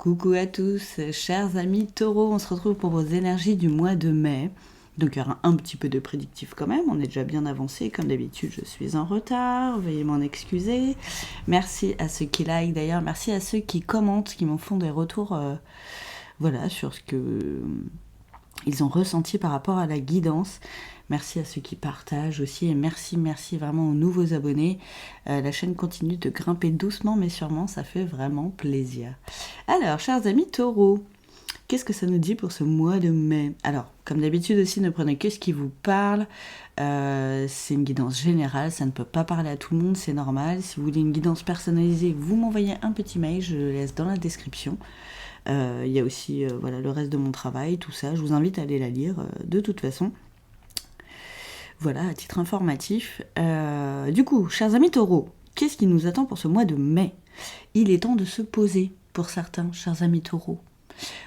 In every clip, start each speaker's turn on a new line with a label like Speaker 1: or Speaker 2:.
Speaker 1: Coucou à tous, chers amis taureaux, on se retrouve pour vos énergies du mois de mai. Donc il y aura un petit peu de prédictif quand même, on est déjà bien avancé, comme d'habitude je suis en retard, veuillez m'en excuser. Merci à ceux qui like d'ailleurs, merci à ceux qui commentent, qui m'en font des retours sur ce que ils ont ressenti par rapport à la guidance. Merci à ceux qui partagent aussi et merci vraiment aux nouveaux abonnés. La chaîne continue de grimper doucement mais sûrement, ça fait vraiment plaisir. Alors, chers amis taureaux, qu'est-ce que ça nous dit pour ce mois de mai? Alors, comme d'habitude aussi, ne prenez que ce qui vous parle. C'est une guidance générale, ça ne peut pas parler à tout le monde, c'est normal. Si vous voulez une guidance personnalisée, vous m'envoyez un petit mail, je le laisse dans la description. Il y a aussi le reste de mon travail, tout ça. Je vous invite à aller la lire de toute façon. Voilà, à titre informatif. Du coup, chers amis taureaux, qu'est-ce qui nous attend pour ce mois de mai? Il est temps de se poser pour certains, chers amis taureaux.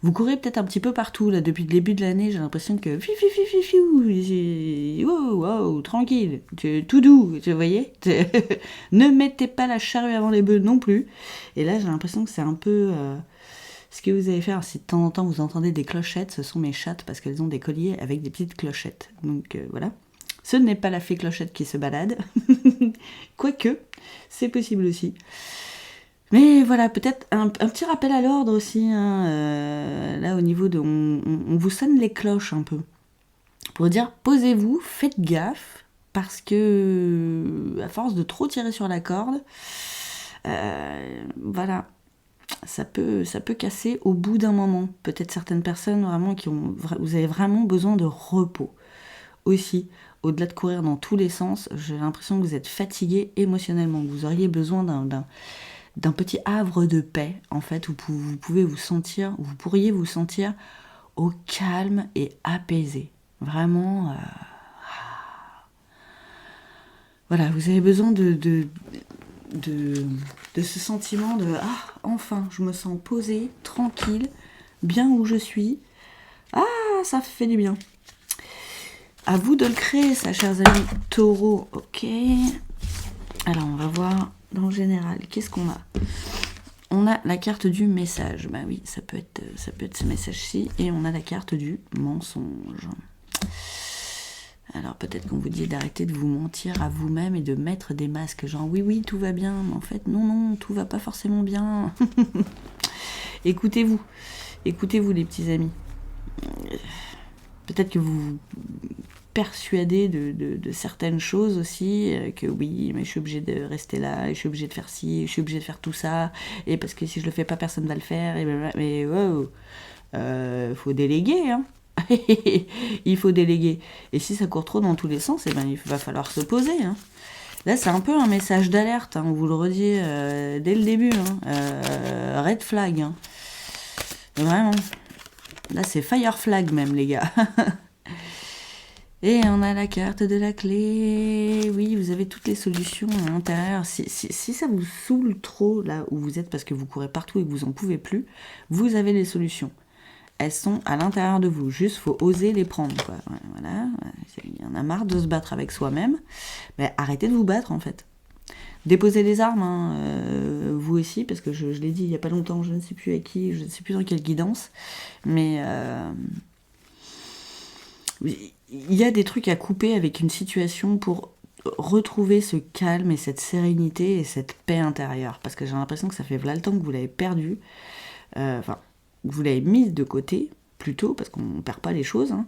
Speaker 1: Vous courez peut-être un petit peu partout, là, depuis le début de l'année, j'ai l'impression que wow, tranquille, tout doux, vous voyez. Ne mettez pas la charrue avant les bœufs non plus. Et là, j'ai l'impression que c'est un peu... ce que vous allez faire, si de temps en temps vous entendez des clochettes, ce sont mes chattes parce qu'elles ont des colliers avec des petites clochettes. Donc voilà. Ce n'est pas la fée clochette qui se balade. Quoique, c'est possible aussi. Mais voilà, peut-être un petit rappel à l'ordre aussi. Là, au niveau de... On vous sonne les cloches un peu. Pour dire, posez-vous, faites gaffe. Parce que, à force de trop tirer sur la corde, voilà... Ça peut casser au bout d'un moment. Peut-être certaines personnes vraiment vous avez vraiment besoin de repos. Aussi, au-delà de courir dans tous les sens, j'ai l'impression que vous êtes fatigué émotionnellement. Vous auriez besoin d'un petit havre de paix, en fait, où vous pourriez vous sentir au calme et apaisé. Vraiment, voilà, vous avez besoin de ce sentiment de « Ah, enfin, je me sens posée, tranquille, bien où je suis. Ah, ça fait du bien. » À vous de le créer, ça, chers amis taureaux. Ok. Alors, on va voir dans le général. Qu'est-ce qu'on a? On a la carte du message. Bah oui, ça peut être ce message-ci. Et on a la carte du mensonge. Alors peut-être qu'on vous dit d'arrêter de vous mentir à vous-même et de mettre des masques, genre oui, tout va bien, mais en fait non, tout va pas forcément bien. Écoutez-vous les petits amis. Peut-être que vous vous persuadez de certaines choses aussi, que oui, mais je suis obligée de rester là, et je suis obligée de faire ci, je suis obligée de faire tout ça, et parce que si je le fais pas, personne va le faire, et mais wow, faut déléguer, hein. Il faut déléguer. Et si ça court trop dans tous les sens, il va falloir se poser. Hein. Là, c'est un peu un message d'alerte. Hein, on vous le redit dès le début. Hein. Red flag. Hein. Vraiment. Là, c'est fire flag même, les gars. Et on a la carte de la clé. Oui, vous avez toutes les solutions à l'intérieur. Si ça vous saoule trop là où vous êtes parce que vous courez partout et que vous en pouvez plus, vous avez les solutions. Elles sont à l'intérieur de vous. Juste, faut oser les prendre, quoi. Voilà. Il y en a marre de se battre avec soi-même. Mais arrêtez de vous battre, en fait. Déposez les armes, hein, vous aussi, parce que je l'ai dit il n'y a pas longtemps, je ne sais plus à qui, je ne sais plus dans quelle guidance. Mais il y a des trucs à couper avec une situation pour retrouver ce calme et cette sérénité et cette paix intérieure. Parce que j'ai l'impression que ça fait le temps que vous l'avez perdu. Vous l'avez mise de côté, plutôt, parce qu'on ne perd pas les choses. Hein.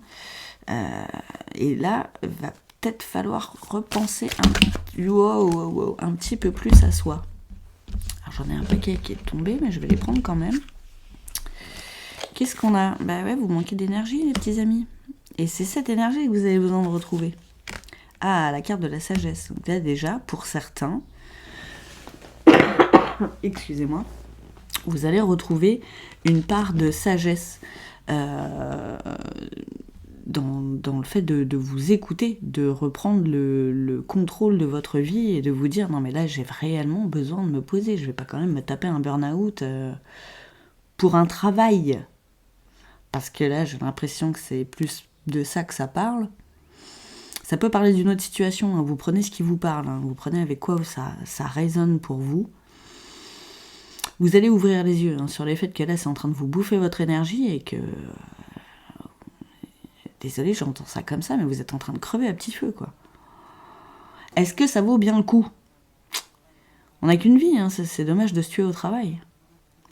Speaker 1: Et là, va peut-être falloir repenser un petit peu plus à soi. Alors j'en ai un paquet qui est tombé, mais je vais les prendre quand même. Qu'est-ce qu'on a? Bah ouais, vous manquez d'énergie, les petits amis. Et c'est cette énergie que vous avez besoin de retrouver. Ah, la carte de la sagesse. Donc là, déjà, pour certains... Excusez-moi. Vous allez retrouver une part de sagesse dans le fait de vous écouter, de reprendre le contrôle de votre vie et de vous dire non mais là j'ai réellement besoin de me poser, je vais pas quand même me taper un burn-out pour un travail, parce que là j'ai l'impression que c'est plus de ça que ça parle. Ça peut parler d'une autre situation, hein. Vous prenez ce qui vous parle, hein. Vous prenez avec quoi ça résonne pour vous. vous allez ouvrir les yeux sur les faits que là, c'est en train de vous bouffer votre énergie et que... Désolée, j'entends ça comme ça, mais vous êtes en train de crever à petit feu, quoi. Est-ce que ça vaut bien le coup ? On n'a qu'une vie, c'est dommage de se tuer au travail.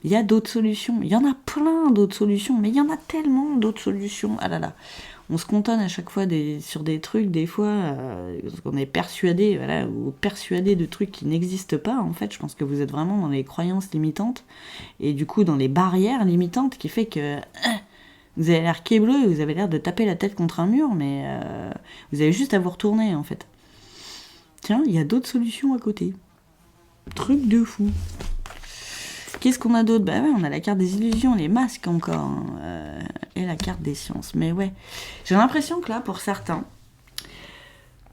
Speaker 1: Il y a d'autres solutions. Il y en a plein d'autres solutions, mais il y en a tellement d'autres solutions. Ah là là. On se cantonne à chaque fois sur des trucs, des fois, parce qu'on est persuadé, ou persuadé de trucs qui n'existent pas. En fait, je pense que vous êtes vraiment dans les croyances limitantes, et du coup dans les barrières limitantes, qui fait que vous avez l'air kébleux, et vous avez l'air de taper la tête contre un mur, mais vous avez juste à vous retourner, en fait. Tiens, il y a d'autres solutions à côté. Truc de fou. Qu'est-ce qu'on a d'autre ? Bah ouais, on a la carte des illusions, les masques encore, et la carte des sciences. Mais ouais, j'ai l'impression que là, pour certains,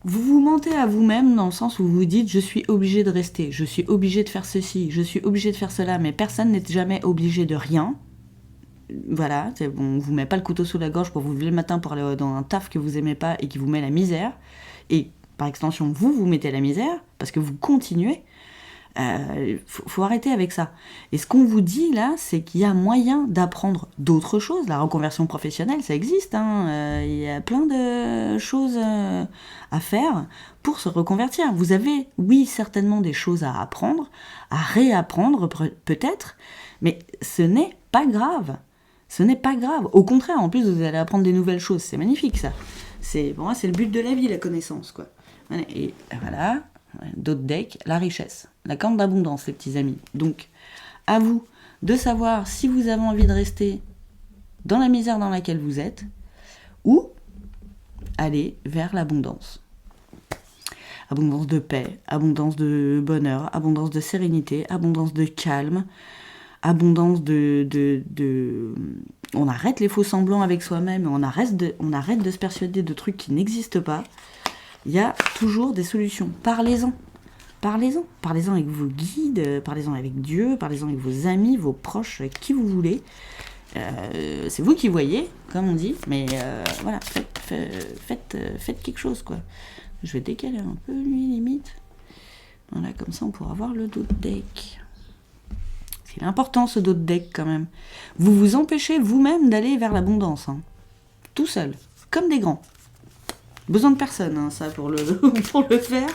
Speaker 1: vous vous mentez à vous-même dans le sens où vous vous dites « je suis obligé de rester, je suis obligé de faire ceci, je suis obligé de faire cela », mais personne n'est jamais obligé de rien. Voilà, on vous met pas le couteau sous la gorge pour vous lever le matin pour aller dans un taf que vous aimez pas et qui vous met la misère. Et par extension, vous mettez la misère parce que vous continuez. Faut arrêter avec ça. Et ce qu'on vous dit là, c'est qu'il y a moyen d'apprendre d'autres choses. La reconversion professionnelle, ça existe. Il y a plein de choses à faire pour se reconvertir. Vous avez, oui, certainement des choses à apprendre, à réapprendre peut-être, mais ce n'est pas grave. Ce n'est pas grave. Au contraire, en plus, vous allez apprendre des nouvelles choses. C'est magnifique, ça. Pour moi, c'est le but de la vie, la connaissance, quoi. Et voilà, d'autres decks, la richesse. La carte d'abondance, les petits amis. Donc, à vous de savoir si vous avez envie de rester dans la misère dans laquelle vous êtes ou aller vers l'abondance. Abondance de paix, abondance de bonheur, abondance de sérénité, abondance de calme, abondance on arrête les faux semblants avec soi-même, on arrête de se persuader de trucs qui n'existent pas. Il y a toujours des solutions. Parlez-en. Parlez-en avec vos guides, parlez-en avec Dieu, parlez-en avec vos amis, vos proches, avec qui vous voulez. C'est vous qui voyez, comme on dit, mais voilà, faites quelque chose, quoi. Je vais décaler un peu, lui, limite. Voilà, comme ça, on pourra voir le dos de deck. C'est important, ce dos de deck, quand même. Vous vous empêchez vous-même d'aller vers l'abondance, tout seul, comme des grands. Besoin de personne, ça, pour le faire.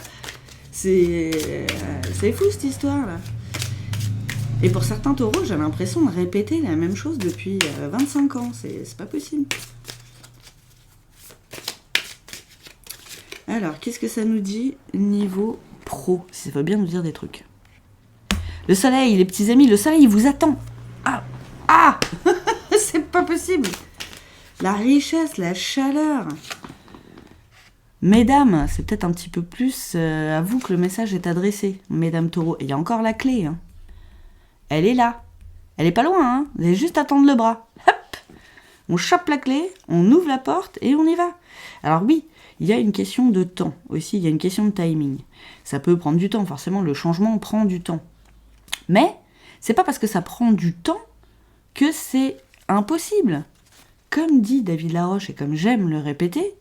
Speaker 1: C'est fou, cette histoire-là. Et pour certains taureaux, j'ai l'impression de répéter la même chose depuis 25 ans. C'est pas possible. Alors, qu'est-ce que ça nous dit niveau pro ? Ça veut bien nous dire des trucs. Le soleil, les petits amis, le soleil, il vous attend. Ah c'est pas possible. La richesse, la chaleur. Mesdames, c'est peut-être un petit peu plus à vous que le message est adressé, mesdames taureaux. Et il y a encore la clé. Elle est là. Elle est pas loin. Vous avez juste à tendre le bras. Hop, on chope la clé, on ouvre la porte et on y va. Alors oui, il y a une question de temps aussi, il y a une question de timing. Ça peut prendre du temps, forcément, le changement prend du temps. Mais c'est pas parce que ça prend du temps que c'est impossible. Comme dit David Laroche, et comme j'aime le répéter,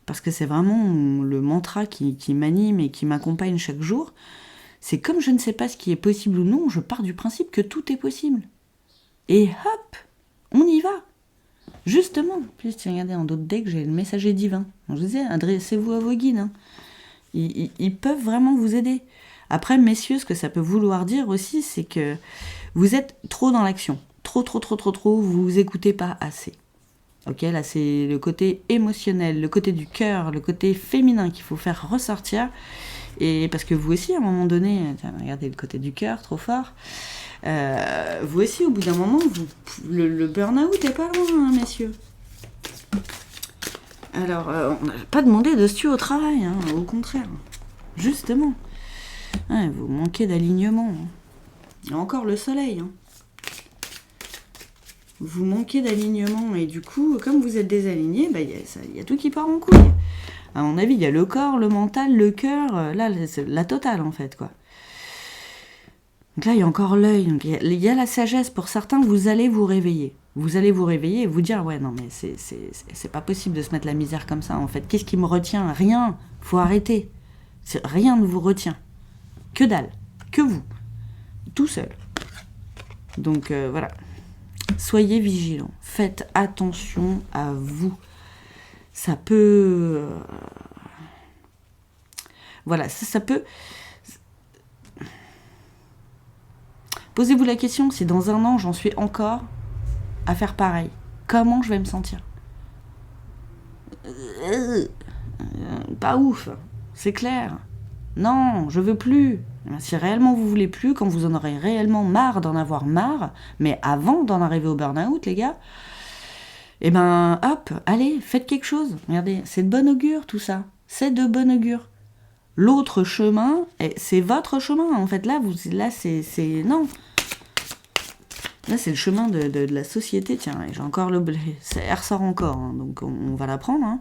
Speaker 1: parce que c'est vraiment le mantra qui m'anime et qui m'accompagne chaque jour, c'est comme je ne sais pas ce qui est possible ou non, je pars du principe que tout est possible. Et hop, on y va. Justement, puis si regardez en d'autres decks, j'ai le messager divin. Donc, je vous disais, adressez-vous à vos guides. Ils peuvent vraiment vous aider. Après, messieurs, ce que ça peut vouloir dire aussi, c'est que vous êtes trop dans l'action. Trop, vous vous écoutez pas assez. Ok, là c'est le côté émotionnel, le côté du cœur, le côté féminin qu'il faut faire ressortir. Et parce que vous aussi, à un moment donné, regardez le côté du cœur, trop fort. Vous aussi, au bout d'un moment, le burn-out est pas loin, messieurs. Alors, on n'a pas demandé de se tuer au travail, au contraire. Justement. Vous manquez d'alignement. Il y a encore le soleil. Vous manquez d'alignement et du coup, comme vous êtes désaligné, y a tout qui part en couille. À mon avis, il y a le corps, le mental, le cœur, là, c'est la totale en fait, quoi. Donc là, il y a encore l'œil, donc il y a la sagesse. Pour certains, vous allez vous réveiller. Vous allez vous réveiller et vous dire, ouais, non, mais c'est pas possible de se mettre la misère comme ça, en fait. Qu'est-ce qui me retient ? Rien. Faut arrêter. Rien ne vous retient. Que dalle. Que vous. Tout seul. Donc voilà. Soyez vigilants. Faites attention à vous. Ça peut... voilà, ça peut... Posez-vous la question, si dans un an, j'en suis encore à faire pareil, comment je vais me sentir ? Pas ouf, c'est clair. Non, je veux plus. Si réellement vous voulez plus, quand vous en aurez réellement marre d'en avoir marre, mais avant d'en arriver au burn-out, les gars, eh ben, hop, allez, faites quelque chose. Regardez, c'est de bon augure tout ça. C'est de bon augure. L'autre chemin, c'est votre chemin. En fait, là, c'est non. Là, c'est le chemin de la société. Tiens, j'ai encore le blé. Elle ressort encore, hein, donc on va la prendre. Hein.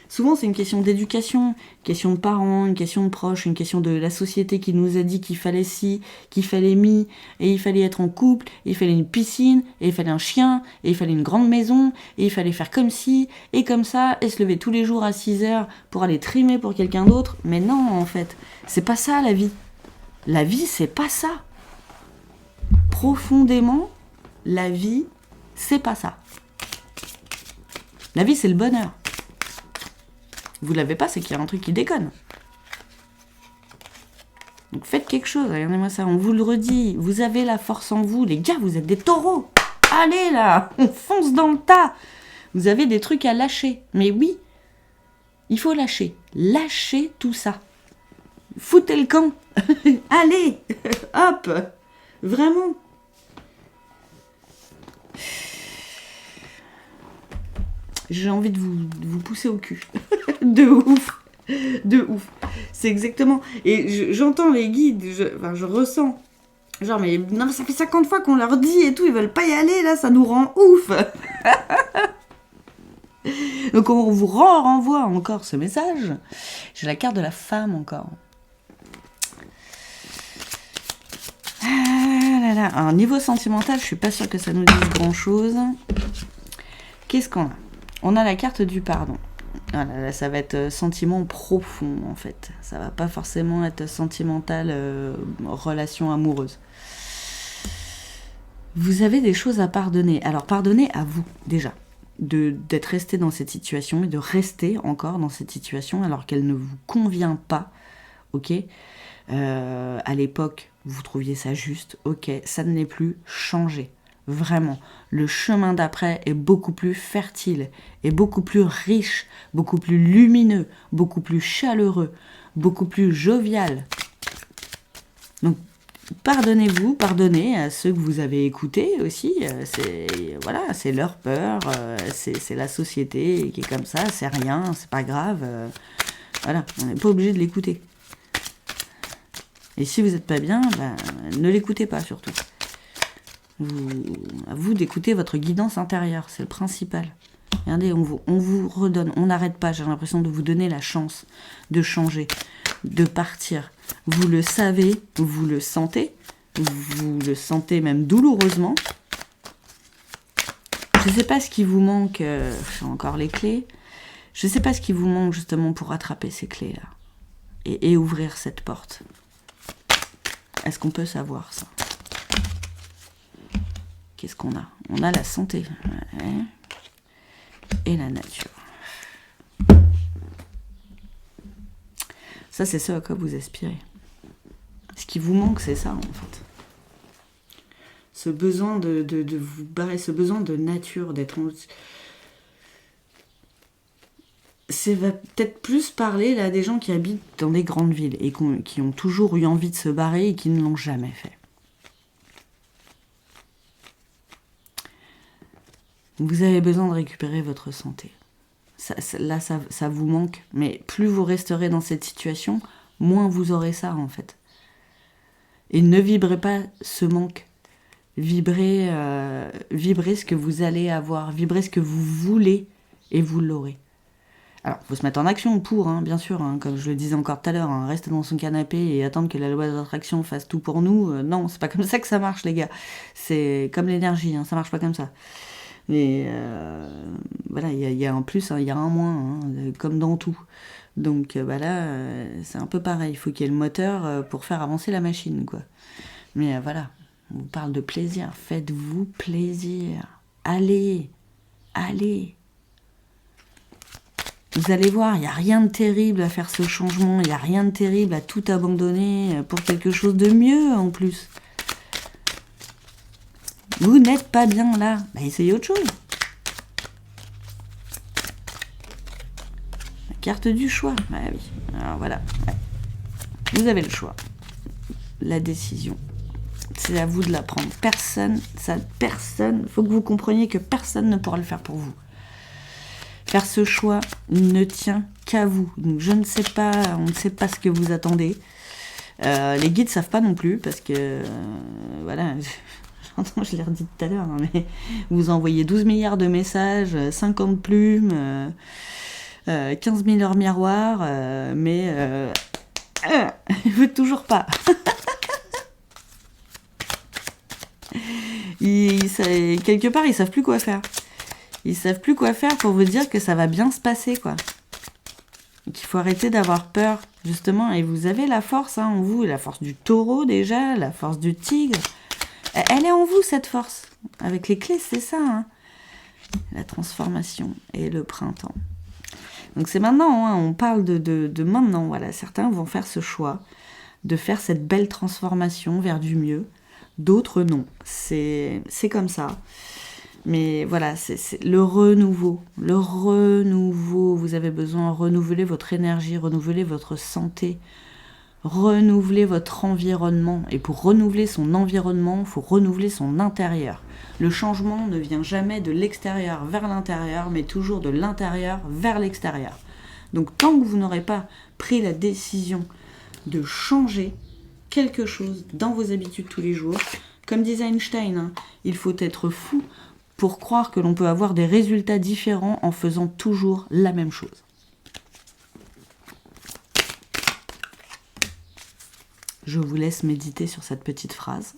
Speaker 1: Souvent, c'est une question d'éducation, une question de parents, une question de proches, une question de la société qui nous a dit qu'il fallait ci, qu'il fallait mi, et il fallait être en couple, et il fallait une piscine, et il fallait un chien, et il fallait une grande maison, et il fallait faire comme ci, et comme ça, et se lever tous les jours à 6h pour aller trimer pour quelqu'un d'autre. Mais non, en fait, c'est pas ça la vie. La vie, c'est pas ça. Profondément, la vie, c'est pas ça. La vie, c'est le bonheur. Vous l'avez pas, c'est qu'il y a un truc qui déconne. Donc faites quelque chose, regardez-moi ça, on vous le redit. Vous avez la force en vous, les gars, vous êtes des taureaux. Allez là, on fonce dans le tas. Vous avez des trucs à lâcher. Mais oui, il faut lâcher. Lâchez tout ça. Foutez le camp. Allez, hop. Vraiment. J'ai envie de vous pousser au cul. De ouf. De ouf. C'est exactement... Et j'entends les guides, je ressens. Genre, mais non, ça fait 50 fois qu'on leur dit et tout, ils veulent pas y aller, là, ça nous rend ouf. Donc on vous renvoie encore ce message. J'ai la carte de la femme encore. Ah là là. Alors, niveau sentimental, je suis pas sûre que ça nous dise grand-chose. Qu'est-ce qu'on a ? On a la carte du pardon. Voilà, là, ça va être sentiment profond, en fait. Ça va pas forcément être sentimental, relation amoureuse. Vous avez des choses à pardonner. Alors, pardonnez à vous, déjà. D'être resté dans cette situation et de rester encore dans cette situation alors qu'elle ne vous convient pas. Ok ? À l'époque, vous trouviez ça juste. Ok, ça ne l'est plus. Changez. Vraiment, le chemin d'après est beaucoup plus fertile, est beaucoup plus riche, beaucoup plus lumineux, beaucoup plus chaleureux, beaucoup plus jovial. Donc, pardonnez-vous, pardonnez à ceux que vous avez écoutés aussi. C'est leur peur, c'est la société qui est comme ça, c'est rien, c'est pas grave. Voilà, on n'est pas obligé de l'écouter. Et si vous n'êtes pas bien, ne l'écoutez pas surtout. À vous d'écouter votre guidance intérieure, c'est le principal. Regardez, on vous redonne, on n'arrête pas, j'ai l'impression de vous donner la chance de changer, de partir. Vous le savez, vous le sentez même douloureusement. Je ne sais pas ce qui vous manque, j'ai encore les clés, je ne sais pas ce qui vous manque justement pour attraper ces clés-là et ouvrir cette porte. Est-ce qu'on peut savoir ça ? Qu'est-ce qu'on a ? On a la santé et la nature. Ça, c'est ce à quoi vous aspirez. Ce qui vous manque, c'est ça, en fait. Ce besoin de vous barrer, ce besoin de nature, d'être... Ça va peut-être plus parler là des gens qui habitent dans des grandes villes et qui ont toujours eu envie de se barrer et qui ne l'ont jamais fait. Vous avez besoin de récupérer votre santé. Ça vous manque, mais plus vous resterez dans cette situation, moins vous aurez ça en fait. Et ne vibrez pas ce manque. Vibrez ce que vous allez avoir, vibrez ce que vous voulez et vous l'aurez. Alors, il faut se mettre en action pour, bien sûr, comme je le disais encore tout à l'heure, rester dans son canapé et attendre que la loi de l'attraction fasse tout pour nous. Non, c'est pas comme ça que ça marche, les gars. C'est comme l'énergie, ça marche pas comme ça. Mais voilà, il y a un plus, il y a un moins, comme dans tout. Donc là, c'est un peu pareil. Il faut qu'il y ait le moteur pour faire avancer la machine, quoi. Mais voilà, on vous parle de plaisir. Faites-vous plaisir. Allez. Vous allez voir, il n'y a rien de terrible à faire ce changement. Il n'y a rien de terrible à tout abandonner pour quelque chose de mieux en plus. Vous n'êtes pas bien là. Bah, essayez autre chose. La carte du choix. Bah oui. Alors voilà. Ouais. Vous avez le choix. La décision. C'est à vous de la prendre. Personne, faut que vous compreniez que personne ne pourra le faire pour vous. Faire ce choix ne tient qu'à vous. Donc je ne sais pas, on ne sait pas ce que vous attendez. Les guides savent pas non plus parce que voilà, je l'ai redit tout à l'heure, hein, mais vous envoyez 12 milliards de messages, 50 plumes, 15 000 heures miroirs, mais il veut toujours pas. Quelque part, ils savent plus quoi faire. Ils savent plus quoi faire pour vous dire que ça va bien se passer, quoi. Qu'il faut arrêter d'avoir peur, justement. Et vous avez la force hein, en vous, la force du taureau déjà, la force du tigre. Elle est en vous, cette force. Avec les clés, c'est ça. Hein. La transformation et le printemps. Donc c'est maintenant, hein, on parle de maintenant. Voilà, certains vont faire ce choix de faire cette belle transformation vers du mieux. D'autres, non. C'est comme ça. Mais voilà, c'est le renouveau. Le renouveau. Vous avez besoin de renouveler votre énergie, renouveler votre santé, renouveler votre environnement. Et pour renouveler son environnement, il faut renouveler son intérieur. Le changement ne vient jamais de l'extérieur vers l'intérieur, mais toujours de l'intérieur vers l'extérieur. Donc tant que vous n'aurez pas pris la décision de changer quelque chose dans vos habitudes tous les jours, comme disait Einstein, hein, il faut être fou pour croire que l'on peut avoir des résultats différents en faisant toujours la même chose. Je vous laisse méditer sur cette petite phrase.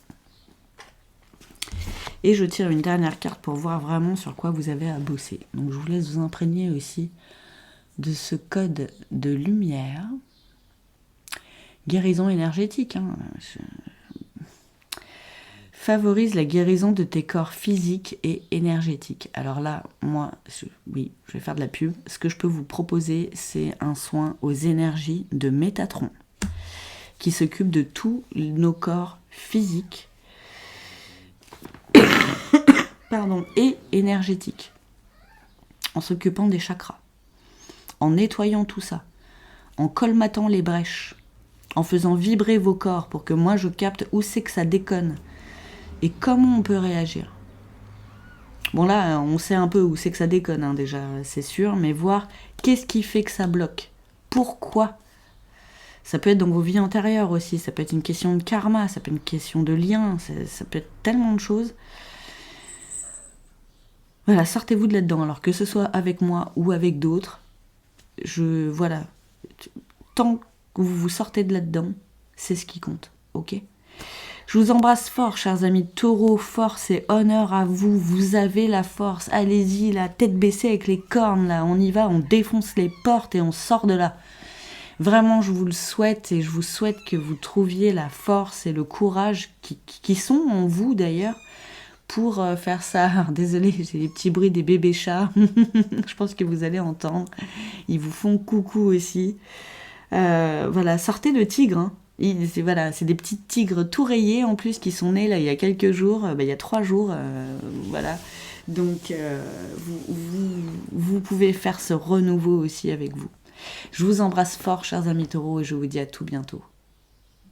Speaker 1: Et je tire une dernière carte pour voir vraiment sur quoi vous avez à bosser. Donc je vous laisse vous imprégner aussi de ce code de lumière. Guérison énergétique. Hein. Favorise la guérison de tes corps physiques et énergétiques. Alors là, moi, oui, je vais faire de la pub. Ce que je peux vous proposer, c'est un soin aux énergies de Métatron, qui s'occupe de tous nos corps physiques et énergétiques, en s'occupant des chakras, en nettoyant tout ça, en colmatant les brèches, en faisant vibrer vos corps pour que moi je capte où c'est que ça déconne et comment on peut réagir. Bon là, on sait un peu où c'est que ça déconne hein, déjà, c'est sûr, mais voir qu'est-ce qui fait que ça bloque, pourquoi. Ça peut être dans vos vies antérieures aussi, ça peut être une question de karma, ça peut être une question de lien, ça peut être tellement de choses. Voilà, sortez-vous de là-dedans, alors que ce soit avec moi ou avec d'autres, voilà, tant que vous vous sortez de là-dedans, c'est ce qui compte, ok ? Je vous embrasse fort, chers amis taureaux, force et honneur à vous, vous avez la force, allez-y, la tête baissée avec les cornes, là, on y va, on défonce les portes et on sort de là. Vraiment, je vous le souhaite et je vous souhaite que vous trouviez la force et le courage qui sont en vous d'ailleurs pour faire ça. Alors, désolée, j'ai les petits bruits des bébés chats, je pense que vous allez entendre, ils vous font coucou aussi. Voilà, sortez le tigre, hein. C'est des petits tigres tout rayés en plus qui sont nés là il y a quelques jours, il y a 3 jours, voilà. Donc vous pouvez faire ce renouveau aussi avec vous. Je vous embrasse fort, chers amis taureaux, et je vous dis à tout bientôt.